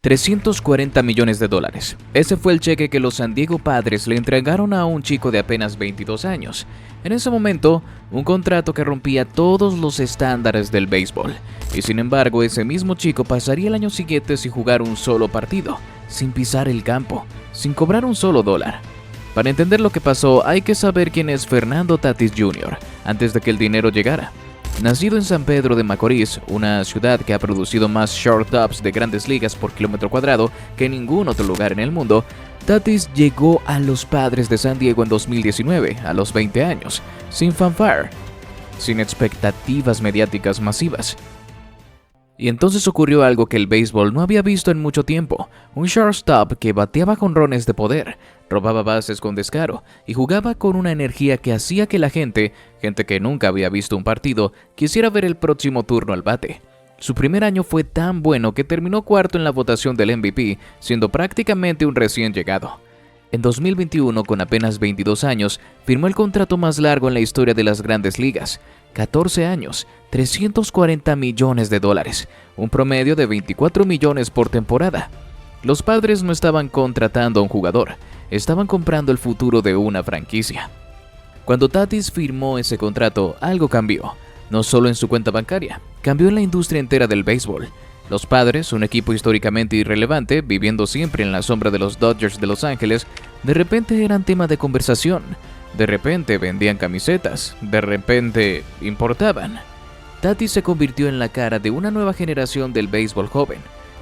$340 millones. Ese fue el cheque que los San Diego Padres le entregaron a un chico de apenas 22 años. En ese momento, un contrato que rompía todos los estándares del béisbol. Y sin embargo, ese mismo chico pasaría el año siguiente sin jugar un solo partido, sin pisar el campo, sin cobrar un solo dólar. Para entender lo que pasó, hay que saber quién es Fernando Tatis Jr. antes de que el dinero llegara. Nacido en San Pedro de Macorís, una ciudad que ha producido más shortstops de grandes ligas por kilómetro cuadrado que ningún otro lugar en el mundo, Tatis llegó a los Padres de San Diego en 2019, a los 20 años, sin fanfare, sin expectativas mediáticas masivas. Y entonces ocurrió algo que el béisbol no había visto en mucho tiempo, un shortstop que bateaba jonrones de poder, robaba bases con descaro y jugaba con una energía que hacía que la gente que nunca había visto un partido, quisiera ver el próximo turno al bate. Su primer año fue tan bueno que terminó cuarto en la votación del MVP, siendo prácticamente un recién llegado. En 2021, con apenas 22 años, firmó el contrato más largo en la historia de las grandes ligas. 14 años, $340 millones, un promedio de 24 millones por temporada. Los Padres no estaban contratando a un jugador, estaban comprando el futuro de una franquicia. Cuando Tatis firmó ese contrato, algo cambió, no solo en su cuenta bancaria, cambió en la industria entera del béisbol. Los Padres, un equipo históricamente irrelevante, viviendo siempre en la sombra de los Dodgers de Los Ángeles, de repente eran tema de conversación. De repente vendían camisetas, de repente importaban. Tatis se convirtió en la cara de una nueva generación del béisbol joven,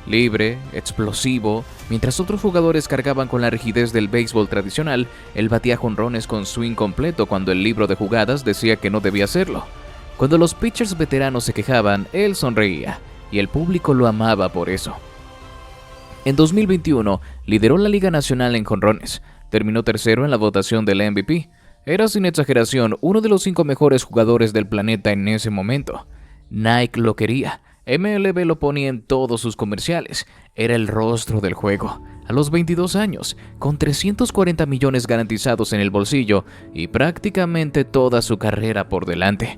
libre, explosivo. Mientras otros jugadores cargaban con la rigidez del béisbol tradicional, él batía jonrones con swing completo cuando el libro de jugadas decía que no debía hacerlo. Cuando los pitchers veteranos se quejaban, él sonreía, y el público lo amaba por eso. En 2021, lideró la Liga Nacional en jonrones, terminó tercero en la votación del MVP. Era sin exageración uno de los 5 mejores jugadores del planeta en ese momento. Nike lo quería, MLB lo ponía en todos sus comerciales, era el rostro del juego. A los 22 años, con $340 millones garantizados en el bolsillo y prácticamente toda su carrera por delante.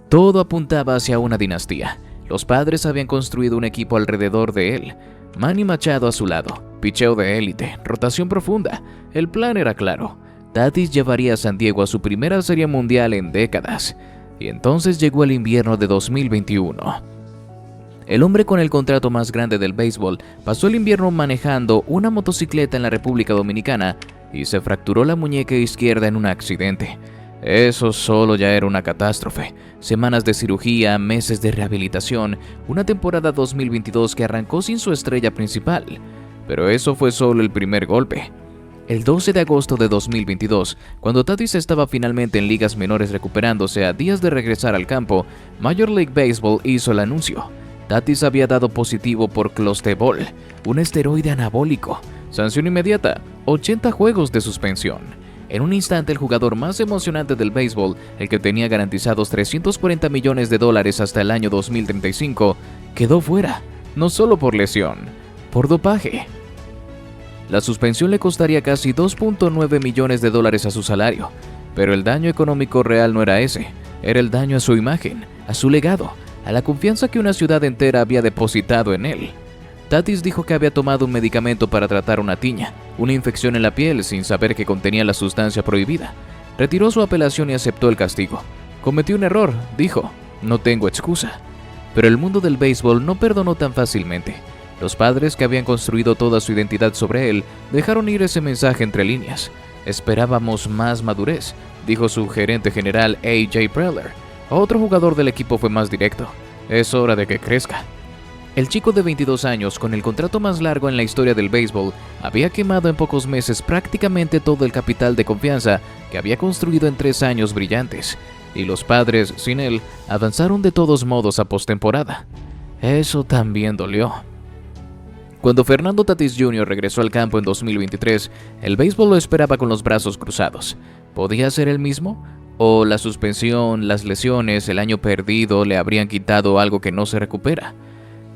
Todo apuntaba hacia una dinastía. Los Padres habían construido un equipo alrededor de él. Manny Machado a su lado, picheo de élite, rotación profunda. El plan era claro. Tatis llevaría a San Diego a su primera serie mundial en décadas. Y entonces llegó el invierno de 2021. El hombre con el contrato más grande del béisbol pasó el invierno manejando una motocicleta en la República Dominicana y se fracturó la muñeca izquierda en un accidente. Eso solo ya era una catástrofe. Semanas de cirugía, meses de rehabilitación, una temporada 2022 que arrancó sin su estrella principal. Pero eso fue solo el primer golpe. El 12 de agosto de 2022, cuando Tatis estaba finalmente en ligas menores recuperándose a días de regresar al campo, Major League Baseball hizo el anuncio. Tatis había dado positivo por clostebol, un esteroide anabólico. Sanción inmediata, 80 juegos de suspensión. En un instante, el jugador más emocionante del béisbol, el que tenía garantizados $340 millones hasta el año 2035, quedó fuera, no solo por lesión, por dopaje. La suspensión le costaría casi $2.9 millones a su salario, pero el daño económico real no era ese, era el daño a su imagen, a su legado, a la confianza que una ciudad entera había depositado en él. Tatis dijo que había tomado un medicamento para tratar una tiña, una infección en la piel sin saber que contenía la sustancia prohibida. Retiró su apelación y aceptó el castigo. Cometí un error, dijo, no tengo excusa. Pero el mundo del béisbol no perdonó tan fácilmente. Los Padres, que habían construido toda su identidad sobre él, dejaron ir ese mensaje entre líneas. Esperábamos más madurez, dijo su gerente general A.J. Preller. Otro jugador del equipo fue más directo. Es hora de que crezca. El chico de 22 años, con el contrato más largo en la historia del béisbol, había quemado en pocos meses prácticamente todo el capital de confianza que había construido en 3 años brillantes, y los Padres, sin él, avanzaron de todos modos a postemporada. Eso también dolió. Cuando Fernando Tatis Jr. regresó al campo en 2023, el béisbol lo esperaba con los brazos cruzados. ¿Podía ser el mismo? ¿O la suspensión, las lesiones, el año perdido le habrían quitado algo que no se recupera?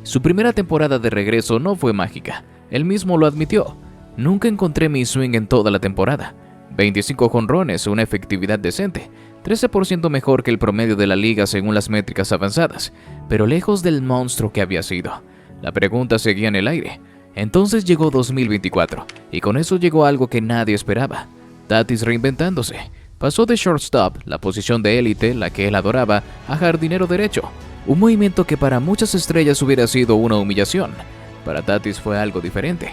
Su primera temporada de regreso no fue mágica. Él mismo lo admitió. Nunca encontré mi swing en toda la temporada. 25 jonrones, una efectividad decente, 13% mejor que el promedio de la liga según las métricas avanzadas, pero lejos del monstruo que había sido. La pregunta seguía en el aire. Entonces llegó 2024, y con eso llegó algo que nadie esperaba. Tatis reinventándose. Pasó de shortstop, la posición de élite, la que él adoraba, a jardinero derecho. Un movimiento que para muchas estrellas hubiera sido una humillación. Para Tatis fue algo diferente.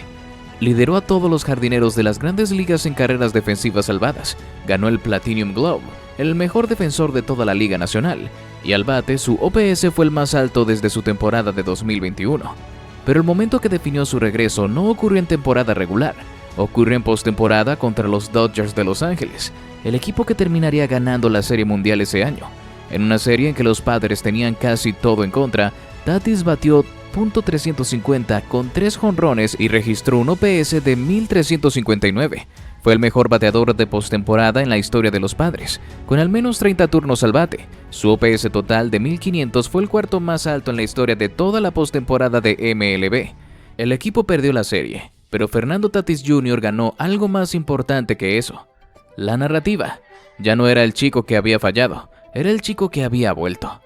Lideró a todos los jardineros de las grandes ligas en carreras defensivas salvadas. Ganó el Platinum Glove, el mejor defensor de toda la Liga Nacional. Y al bate, su OPS fue el más alto desde su temporada de 2021. Pero el momento que definió su regreso no ocurrió en temporada regular. Ocurrió en postemporada contra los Dodgers de Los Ángeles, el equipo que terminaría ganando la Serie Mundial ese año. En una serie en que los Padres tenían casi todo en contra, Tatis batió .350 con 3 jonrones y registró un OPS de 1359. Fue el mejor bateador de postemporada en la historia de los Padres, con al menos 30 turnos al bate. Su OPS total de 1500 fue el cuarto más alto en la historia de toda la postemporada de MLB. El equipo perdió la serie, pero Fernando Tatis Jr. ganó algo más importante que eso: la narrativa. Ya no era el chico que había fallado, era el chico que había vuelto.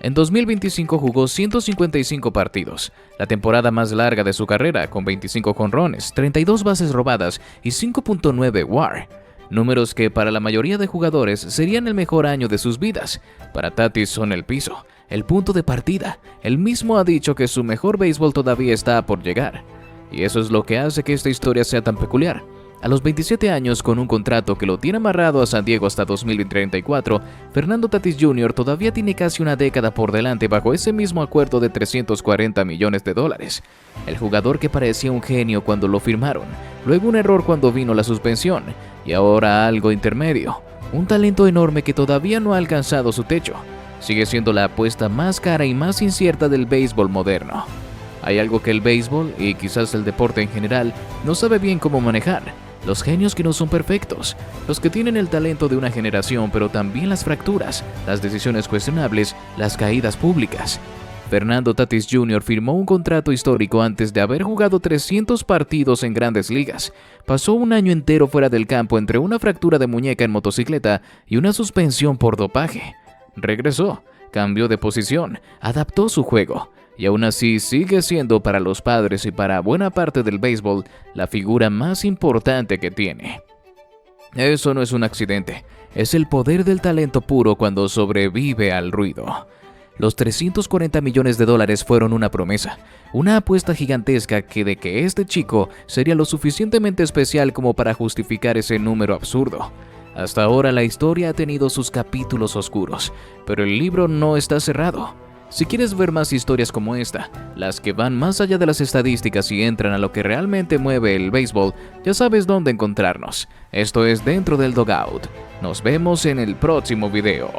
En 2025 jugó 155 partidos, la temporada más larga de su carrera, con 25 jonrones, 32 bases robadas y 5.9 WAR. Números que para la mayoría de jugadores serían el mejor año de sus vidas. Para Tatis son el piso, el punto de partida. Él mismo ha dicho que su mejor béisbol todavía está por llegar. Y eso es lo que hace que esta historia sea tan peculiar. A los 27 años, con un contrato que lo tiene amarrado a San Diego hasta 2034, Fernando Tatis Jr. todavía tiene casi una década por delante bajo ese mismo acuerdo de $340 millones. El jugador que parecía un genio cuando lo firmaron, luego un error cuando vino la suspensión, y ahora algo intermedio. Un talento enorme que todavía no ha alcanzado su techo. Sigue siendo la apuesta más cara y más incierta del béisbol moderno. Hay algo que el béisbol, y quizás el deporte en general, no sabe bien cómo manejar. Los genios que no son perfectos, los que tienen el talento de una generación, pero también las fracturas, las decisiones cuestionables, las caídas públicas. Fernando Tatis Jr. firmó un contrato histórico antes de haber jugado 300 partidos en grandes ligas. Pasó un año entero fuera del campo entre una fractura de muñeca en motocicleta y una suspensión por dopaje. Regresó, cambió de posición, adaptó su juego. Y aún así sigue siendo para los Padres y para buena parte del béisbol la figura más importante que tiene. Eso no es un accidente, es el poder del talento puro cuando sobrevive al ruido. Los $340 millones fueron una promesa, una apuesta gigantesca de que este chico sería lo suficientemente especial como para justificar ese número absurdo. Hasta ahora la historia ha tenido sus capítulos oscuros, pero el libro no está cerrado. Si quieres ver más historias como esta, las que van más allá de las estadísticas y entran a lo que realmente mueve el béisbol, ya sabes dónde encontrarnos. Esto es Dentro del Dugout. Nos vemos en el próximo video.